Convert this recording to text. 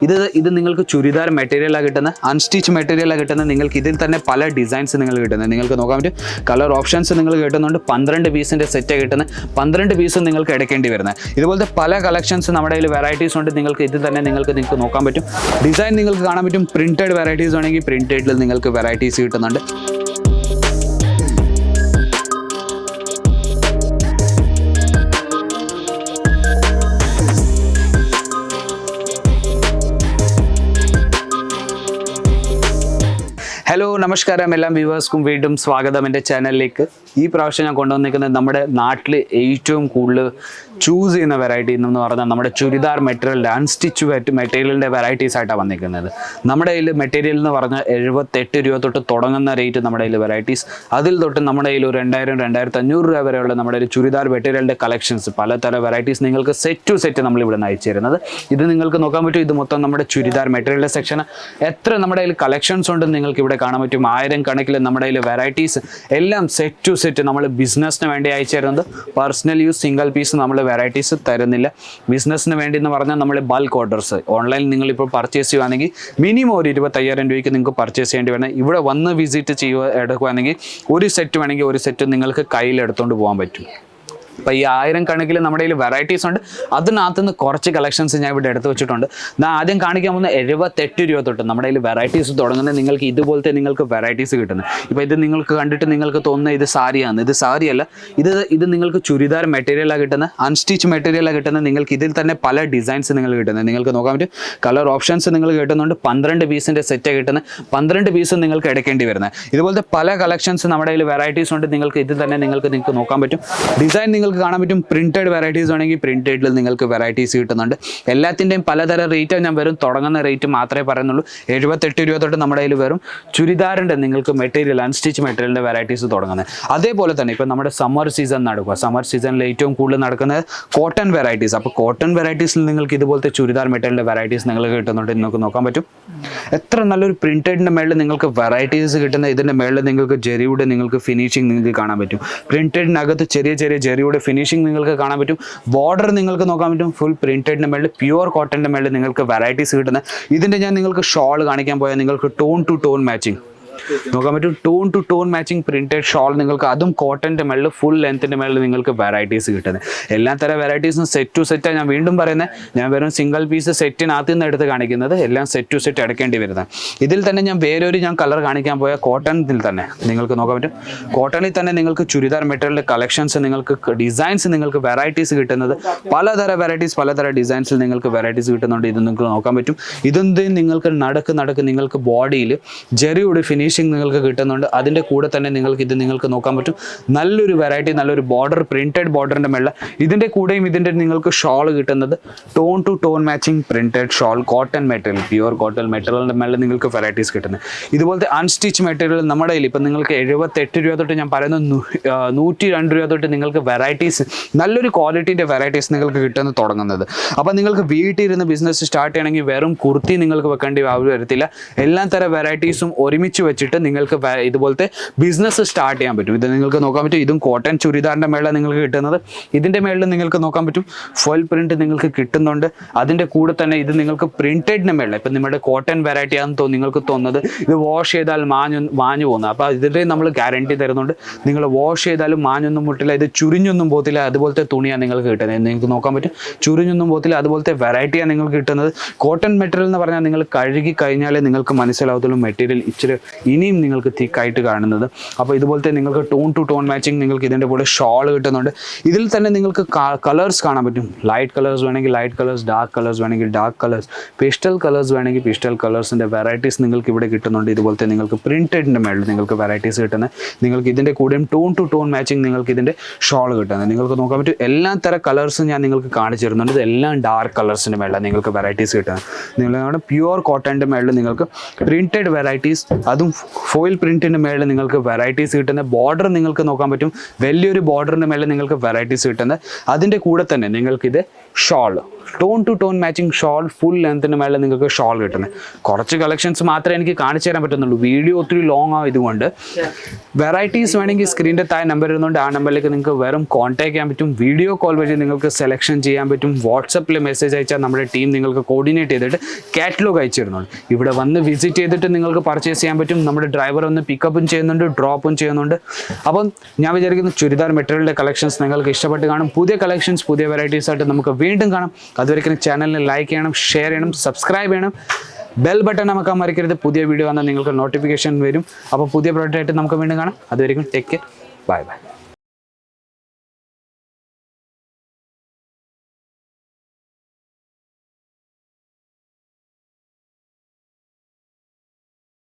ഇത് നിങ്ങൾക്ക് ചുരിദാർ മെറ്റീരിയലാണ് കിട്ടുന്നത്, അൺസ്റ്റിച്ച് മെറ്റീരിയലാണ് കിട്ടുന്നത്. നിങ്ങൾക്ക് ഇതിൽ തന്നെ പല ഡിസൈൻസ് നിങ്ങൾ കിട്ടുന്നത്. നിങ്ങൾക്ക് നോക്കാൻ പറ്റും കളർ ഓപ്ഷൻസ് നിങ്ങൾ കിട്ടുന്നുണ്ട്. 12 പീസിൻ്റെ സെറ്റ് കിട്ടുന്നത്, 12 പീസും നിങ്ങൾക്ക് എടുക്കേണ്ടി വരുന്നത്. ഇതുപോലത്തെ പല കളക്ഷൻസ് നമ്മുടെ കയ്യിൽ വെറൈറ്റീസ് ഉണ്ട്. നിങ്ങൾക്ക് ഇതിൽ തന്നെ നിങ്ങൾക്ക് നോക്കാൻ പറ്റും. ഡിസൈൻ നിങ്ങൾക്ക് കാണാൻ പറ്റും. പ്രിൻറ്റഡ് വെറൈറ്റീസ് ആണെങ്കിൽ പ്രിൻറ്റഡിൽ നിങ്ങൾക്ക് വെറൈറ്റീസ് കിട്ടുന്നുണ്ട്. ഹലോ നമസ്കാരം, എല്ലാ വ്യൂവേഴ്സ്ക്കും വീണ്ടും സ്വാഗതം എൻ്റെ ചാനലിലേക്ക്. ഈ പ്രാവശ്യം ഞാൻ കൊണ്ടുവന്നിരിക്കുന്നത് നമ്മുടെ നാട്ടിൽ ഏറ്റവും കൂടുതൽ ചൂസ് ചെയ്യുന്ന വെറൈറ്റി എന്ന് പറഞ്ഞാൽ നമ്മുടെ ചുരിദാർ മെറ്റീരിയലിൻ്റെ അൺസ്റ്റിച്ച് മെറ്റീരിയലിൻ്റെ വെറൈറ്റീസ് ആയിട്ടാണ് വന്നിരിക്കുന്നത്. നമ്മുടെ കയ്യിൽ മെറ്റീരിയൽ എന്ന് പറഞ്ഞാൽ 78 രൂപ തൊട്ട് തുടങ്ങുന്ന റേറ്റ് നമ്മുടെ കയ്യിൽ വെറൈറ്റീസ്. അതിൽ തൊട്ട് നമ്മുടെ കയ്യിൽ 2000-2500 രൂപ വരെയുള്ള നമ്മുടെ ഒരു ചുരിദാർ മെറ്റീരിയലിൻ്റെ കളക്ഷൻസ്, പലതരം വെറൈറ്റീസ് നിങ്ങൾക്ക് സെറ്റ് ടു സെറ്റ് നമ്മളിവിടെ നിന്ന് അയച്ചു തരുന്നത്. ഇത് നിങ്ങൾക്ക് നോക്കാൻ പറ്റും. ഇത് മൊത്തം നമ്മുടെ ചുരിദാർ മെറ്റീരിയലിൻ്റെ സെക്ഷൻ. എത്ര നമ്മുടെ കയ്യിൽ കളക്ഷൻസ് ഉണ്ടെന്ന് നിങ്ങൾക്ക് ഇവിടെ കാണാൻ പറ്റും. 1000 കണക്കിൽ നമ്മുടെ കയ്യിൽ വെറൈറ്റീസ് എല്ലാം സെറ്റ് ടു സെറ്റ് നമ്മൾ ബിസിനസ്സിന് വേണ്ടി അയച്ചു തരുന്നത്. പേഴ്സണൽ യൂസ് സിംഗിൾ പീസ് നമ്മൾ വെറൈറ്റീസ് തരുന്നില്ല. ബിസിനസ്സിന് വേണ്ടി എന്ന് പറഞ്ഞാൽ നമ്മൾ ബൾക്ക് ഓർഡേഴ്സ് ഓൺലൈനിൽ നിങ്ങളിപ്പോൾ പർച്ചേസ് ചെയ്യുകയാണെങ്കിൽ മിനിമം ഒരു 25,000 രൂപയ്ക്ക് നിങ്ങൾക്ക് പർച്ചേസ് ചെയ്യേണ്ടി വരുന്നത്. ഇവിടെ വന്ന് വിസിറ്റ് എടുക്കുകയാണെങ്കിൽ ഒരു സെറ്റ് വേണമെങ്കിൽ ഒരു സെറ്റ് നിങ്ങൾക്ക് കയ്യിൽ എടുത്തുകൊണ്ട് പോകാൻ പറ്റും. അപ്പോൾ ഈ 1000 കണക്കിൽ നമ്മുടെ കയ്യിൽ വെറൈറ്റീസ് ഉണ്ട്. അതിനകത്ത് നിന്ന് കുറച്ച് കളക്ഷൻസ് ഞാൻ ഇവിടെ എടുത്ത് വെച്ചിട്ടുണ്ട്. ഞാൻ ആദ്യം കാണിക്കാൻ പോകുന്ന 78 രൂപ തൊട്ട് നമ്മുടെ കയ്യിൽ വെറൈറ്റീസ് തുടങ്ങുന്നത്. നിങ്ങൾക്ക് ഇതുപോലത്തെ നിങ്ങൾക്ക് വെറൈറ്റീസ് കിട്ടുന്നത്. ഇപ്പോൾ ഇത് നിങ്ങൾക്ക് കണ്ടിട്ട് നിങ്ങൾക്ക് തോന്നുന്നത് ഇത് സാരിയാണ്. ഇത് സാരിയല്ല, ഇത് നിങ്ങൾക്ക് ചുരിദാർ മെറ്റീരിയലാണ് കിട്ടുന്നത്, അൺസ്റ്റിച്ച് മെറ്റീരിയലാണ് കിട്ടുന്നത്. നിങ്ങൾക്ക് ഇതിൽ തന്നെ പല ഡിസൈൻസ് നിങ്ങൾ കിട്ടുന്നത്. നിങ്ങൾക്ക് നോക്കാൻ പറ്റും. കളർ ഓപ്ഷൻസ് നിങ്ങൾ കിട്ടുന്നുണ്ട്. 12 പീസിൻ്റെ സെറ്റ് കിട്ടുന്നത്, 12 പീസും നിങ്ങൾക്ക് എടുക്കേണ്ടി വരുന്നത്. ഇതുപോലത്തെ പല കളക്ഷൻസ് നമ്മുടെ കയ്യിൽ വെറൈറ്റീസ് ഉണ്ട്. നിങ്ങൾക്ക് ഇതിൽ തന്നെ നിങ്ങൾക്ക് നോക്കാൻ പറ്റും. ഡിസൈൻ നിങ്ങൾക്ക് കാണാൻ പറ്റും. പ്രിന്റഡ് വെറൈറ്റീസ് ആണെങ്കിൽ പ്രിന്റഡിൽ നിങ്ങൾക്ക് വെറൈറ്റീസ് കിട്ടുന്നുണ്ട്. എല്ലാത്തിൻ്റെയും പലതരം റേറ്റ് ഞാൻ വരും. തുടങ്ങുന്ന റേറ്റ് മാത്രമേ പറയുന്നുള്ളൂ. 78 രൂപ തൊട്ട് നമ്മുടെ കയ്യിൽ വരും ചുരിദാറിൻ്റെ നിങ്ങൾക്ക് മെറ്റീരിയൽ അൺസ്റ്റിച്ച് മെറ്റീരിയലിൻ്റെ വെറൈറ്റീസ് തുടങ്ങുന്നത്. അതേപോലെ തന്നെ ഇപ്പോൾ നമ്മുടെ സമ്മർ സീസൺ നടക്കുക. സമ്മർ സീസണിൽ ഏറ്റവും കൂടുതൽ നടക്കുന്നത് കോട്ടൺ വെറൈറ്റീസ്. അപ്പോൾ കോട്ടൺ വെറൈറ്റീസിൽ നിങ്ങൾക്ക് ഇതുപോലത്തെ ചുരിദാർ മെറ്റീരിയലിൻ്റെ വെറൈറ്റീസ് നിങ്ങൾക്ക് കിട്ടുന്നുണ്ട്. നിങ്ങൾക്ക് നോക്കാൻ പറ്റും. എത്ര നല്ലൊരു പ്രിന്റഡിൻ്റെ മേളിൽ നിങ്ങൾക്ക് വെറൈറ്റീസ് കിട്ടുന്ന. ഇതിൻ്റെ മേളിൽ നിങ്ങൾക്ക് ജെറിയുടെ നിങ്ങൾക്ക് ഫിനിഷിങ് നിങ്ങൾക്ക് കാണാൻ പറ്റും. പ്രിന്റഡിനകത്ത് ചെറിയ ജെറിയുടെ ഫിനിഷിംഗ് നിങ്ങൾക്ക് കാണാൻ പറ്റും. ബോർഡർ നിങ്ങൾക്ക് നോക്കാൻ പറ്റും. ഫുൾ പ്രിന്റഡിൻ്റെ മേളിൽ പ്യുവർ കോട്ടൻ്റെ മേളിൽ നിങ്ങൾക്ക് വെറൈറ്റീസ് കിട്ടുന്നത്. ഇതിൻ്റെ ഞാൻ നിങ്ങൾക്ക് ഷോൾ കാണിക്കാൻ പോയാൽ നിങ്ങൾക്ക് ടോൺ ടു ടോൺ മാച്ചിങ് നോക്കാൻ പറ്റും. Tone to tone matching printed shawl നിങ്ങൾക്ക്, അതും കോട്ടൻ്റെ മേളിൽ ഫുൾ ലെങ്ത്തിൻ്റെ മേളിൽ നിങ്ങൾക്ക് വെറൈറ്റീസ് കിട്ടുന്നത്. എല്ലാ തരം വെറൈറ്റീസും സെറ്റ് ടു സെറ്റാണ് ഞാൻ വീണ്ടും പറയുന്നത്. ഞാൻ വെറും സിംഗിൾ പീസ് സെറ്റിനകത്ത് നിന്ന് എടുത്ത് കാണിക്കുന്നത്. എല്ലാം സെറ്റ് ടു സെറ്റ് എടുക്കേണ്ടി വരുന്നത്. ഇതിൽ തന്നെ ഞാൻ വേറൊരു കളർ കാണിക്കാൻ പോയാൽ കോട്ടണിൽ തന്നെ നിങ്ങൾക്ക് നോക്കാൻ പറ്റും. കോട്ടണിൽ തന്നെ നിങ്ങൾക്ക് ചുരിദാർ മെറ്റീരിയൽ കളക്ഷൻസ്, നിങ്ങൾക്ക് ഡിസൈൻസ്, നിങ്ങൾക്ക് വെറൈറ്റീസ് കിട്ടുന്നത്. പലതരം വെറൈറ്റീസ്, പലതരം ഡിസൈൻസിൽ നിങ്ങൾക്ക് വെറൈറ്റീസ് കിട്ടുന്നുണ്ട്. ഇത് നിങ്ങൾക്ക് നോക്കാൻ പറ്റും. ഇതെന്തും നിങ്ങൾക്ക് നടക്ക് നിങ്ങൾക്ക് ബോഡിയിൽ ജെറിയുടെ ഫിനിഷിംഗ് നിങ്ങൾക്ക് കിട്ടുന്നുണ്ട്. അതിൻ്റെ കൂടെ തന്നെ നിങ്ങൾക്ക് നോക്കാൻ പറ്റും. നല്ലൊരു വെറൈറ്റി, നല്ലൊരു ബോർഡർ, പ്രിന്റഡ് ബോർഡറിൻ്റെ മേളിൽ ഇതിൻ്റെ കൂടെയും ഇതിൻ്റെ നിങ്ങൾക്ക് ഷോൾ കിട്ടുന്നത്. Tone to tone matching printed shawl, cotton material, pure cotton മെറ്റീരിയലിൻ്റെ മേളിൽ നിങ്ങൾക്ക് വെറൈറ്റീസ് കിട്ടുന്നത്. ഇതുപോലത്തെ അൺസ്റ്റിച്ച് മെറ്റീരിയൽ നമ്മുടെ കയ്യിൽ ഇപ്പം നിങ്ങൾക്ക് 78 രൂപ തൊട്ട് ഞാൻ പറയുന്നത് 102 രൂപ തൊട്ട് നിങ്ങൾക്ക് വെറൈറ്റീസ്, നല്ലൊരു ക്വാളിറ്റീൻ്റെ വെറൈറ്റീസ് നിങ്ങൾക്ക് കിട്ടുന്നത് തുടങ്ങുന്നത്. അപ്പോൾ നിങ്ങൾക്ക് വീട്ടിൽ ഇരുന്ന് ബിസിനസ് സ്റ്റാർട്ട് ചെയ്യണമെങ്കിൽ വെറും കുർത്തി നിങ്ങൾക്ക് വെക്കേണ്ടി വരത്തില്ല. എല്ലാ തരം വെറൈറ്റീസും ഒരുമിച്ച് വെച്ചിട്ട് നിങ്ങൾക്ക് ഇതുപോലത്തെ ബിസിനസ് സ്റ്റാർട്ട് ചെയ്യാൻ പറ്റും. ഇത് നിങ്ങൾക്ക് നോക്കാൻ പറ്റും. ഇതും കോട്ടൺ ചുരിദാറിൻ്റെ മേളിൽ നിങ്ങൾക്ക് കിട്ടുന്നത്. ഇതിൻ്റെ മേളിൽ നിങ്ങൾക്ക് നോക്കാൻ പറ്റും ഫുൾ പ്രിന്റ് നിങ്ങൾക്ക് കിട്ടുന്നുണ്ട്. അതിൻ്റെ കൂടെ തന്നെ ഇത് നിങ്ങൾക്ക് പ്രിന്റഡിൻ്റെ മേളിൽ, ഇപ്പം നിങ്ങളുടെ കോട്ടൺ വെറൈറ്റി ആണെന്ന് നിങ്ങൾക്ക് തോന്നുന്നത് ഇത് വാഷ് ചെയ്താൽ മാഞ്ഞു പോകുന്നത്. അപ്പോൾ ഇതിൻ്റെ നമ്മൾ ഗ്യാരണ്ടി തരുന്നുണ്ട്. നിങ്ങൾ വാഷ് ചെയ്താലും മാഞ്ഞൊന്നും മുട്ടില്ല, ഇത് ചുരിഞ്ഞൊന്നും പോകത്തില്ല. അതുപോലത്തെ തുണിയാണ് നിങ്ങൾക്ക് കിട്ടുന്നത്. നിങ്ങൾക്ക് നോക്കാൻ പറ്റും. ചുരിഞ്ഞൊന്നും പോകത്തില്ല. അതുപോലത്തെ വെറൈറ്റിയാണ് നിങ്ങൾക്ക് കിട്ടുന്നത്. കോട്ടൺ മെറ്റീരിയൽ എന്ന് പറഞ്ഞാൽ നിങ്ങൾ കഴുകി കഴിഞ്ഞാലേ നിങ്ങൾക്ക് മനസ്സിലാവത്തുള്ളൂ മെറ്റീരിയൽ ഇച്ചിരി ഇനിയും നിങ്ങൾക്ക് തിക്കായിട്ട് കാണുന്നത്. അപ്പോൾ ഇതുപോലത്തെ നിങ്ങൾക്ക് ടോൺ ടു ടോൺ മാച്ചിങ് നിങ്ങൾക്ക് ഇതിൻ്റെ കൂടെ ഷോൾ കിട്ടുന്നുണ്ട്. ഇതിൽ തന്നെ നിങ്ങൾക്ക് കളേഴ്സ് കാണാൻ പറ്റും. ലൈറ്റ് കളേഴ്സ് വേണമെങ്കിൽ ലൈറ്റ് കളേഴ്സ്, ഡാർക്ക് കളേഴ്സ് വേണമെങ്കിൽ ഡാർക്ക് കളേഴ്സ്, പിസ്റ്റൽ കളേഴ്സ് വേണമെങ്കിൽ പിസ്റ്റൽ കളേഴ്സിൻ്റെ വെറൈറ്റീസ് നിങ്ങൾക്ക് ഇവിടെ കിട്ടുന്നുണ്ട്. ഇതുപോലത്തെ നിങ്ങൾക്ക് പ്രിന്റഡിൻ്റെ മേളിൽ നിങ്ങൾക്ക് വെറൈറ്റീസ് കിട്ടുന്നത്. നിങ്ങൾക്ക് ഇതിൻ്റെ കൂടെയും ടോൺ ടു ടോൺ മാച്ചിങ് നിങ്ങൾക്ക് ഇതിൻ്റെ ഷോൾ കിട്ടുന്നത്. നിങ്ങൾക്ക് നോക്കാൻ പറ്റും. എല്ലാ തരം കളേഴ്സും ഞാൻ നിങ്ങൾക്ക് കാണിച്ചു തരുന്നുണ്ട്. ഇതെല്ലാം ഡാർക്ക് കളേഴ്സിൻ്റെ മേളിലാണ് നിങ്ങൾക്ക് വെറൈറ്റീസ് കിട്ടുന്നത്. നിങ്ങളുടെ പ്യുവർ കോട്ടൻ്റെ മേളിൽ നിങ്ങൾക്ക് പ്രിന്റഡ് വെറൈറ്റീസ്, അതും ഫോയിൽ പ്രിന്റിൻ്റെ മേളിൽ നിങ്ങൾക്ക് വെറൈറ്റീസ് കിട്ടുന്നത്. ബോർഡർ നിങ്ങൾക്ക് നോക്കാൻ പറ്റും. വലിയൊരു ബോർഡറിൻ്റെ മേളിൽ നിങ്ങൾക്ക് വെറൈറ്റീസ് കിട്ടുന്നത്. അതിൻ്റെ കൂടെ തന്നെ നിങ്ങൾക്കിത് shawl, tone to tone matching shawl, full ലെങ്ത്തിന് മേലെ നിങ്ങൾക്ക് ഷോൾ കിട്ടുന്നത്. കുറച്ച് കളക്ഷൻസ് മാത്രമേ എനിക്ക് കാണിച്ചു തരാൻ പറ്റുന്നുള്ളൂ, വീഡിയോ ഒത്തിരി ലോങ് ആവും. ഇതുകൊണ്ട് വെറൈറ്റീസ് വേണമെങ്കിൽ സ്ക്രീനിൻ്റെ താഴെ നമ്പർ ഇരുന്നുകൊണ്ട് ആ നമ്പറിലേക്ക് നിങ്ങൾക്ക് വെറും കോൺടാക്ട് ചെയ്യാൻ പറ്റും. വീഡിയോ കോൾ വഴി നിങ്ങൾക്ക് സെലക്ഷൻ ചെയ്യാൻ പറ്റും. വാട്സപ്പിൽ മെസ്സേജ് അയച്ചാൽ നമ്മുടെ ടീം നിങ്ങൾക്ക് കോർഡിനേറ്റ് ചെയ്തിട്ട് കാറ്റലോഗ് അയച്ചു തരുന്നുണ്ട്. ഇവിടെ വന്ന് വിസിറ്റ് ചെയ്തിട്ട് നിങ്ങൾക്ക് പർച്ചേസ് ചെയ്യാൻ പറ്റും. നമ്മുടെ ഡ്രൈവർ ഒന്ന് പിക്കപ്പും ചെയ്യുന്നുണ്ട്, ഡ്രോപ്പും ചെയ്യുന്നുണ്ട്. അപ്പം ഞാൻ വിചാരിക്കുന്നു ചുരിദാർ മെറ്റീരിയലിൻ്റെ കളക്ഷൻസ് നിങ്ങൾക്ക് ഇഷ്ടപ്പെട്ട് കാണും. പുതിയ കളക്ഷൻസ്, പുതിയ വെറൈറ്റീസ് ആയിട്ട് നമുക്ക് വീണ്ടും കാണാം. അതുവരെയ്ക്കും ചാനലിന് ലൈക്ക് ചെയ്യണം, ഷെയർ ചെയ്യണം, സബ്സ്ക്രൈബ് ചെയ്യണം, ബെൽ ബട്ടൺ നമുക്ക് മറക്കരുത്. പുതിയ വീഡിയോ വന്നാൽ നിങ്ങൾക്ക് നോട്ടിഫിക്കേഷൻ വരും. അപ്പോൾ പുതിയ പ്രോഡക്റ്റ് ആയിട്ട് നമുക്ക് വീണ്ടും കാണാം. അതുവരെയ്ക്കും ടേക്ക് കെയർ, ബൈ ബൈ.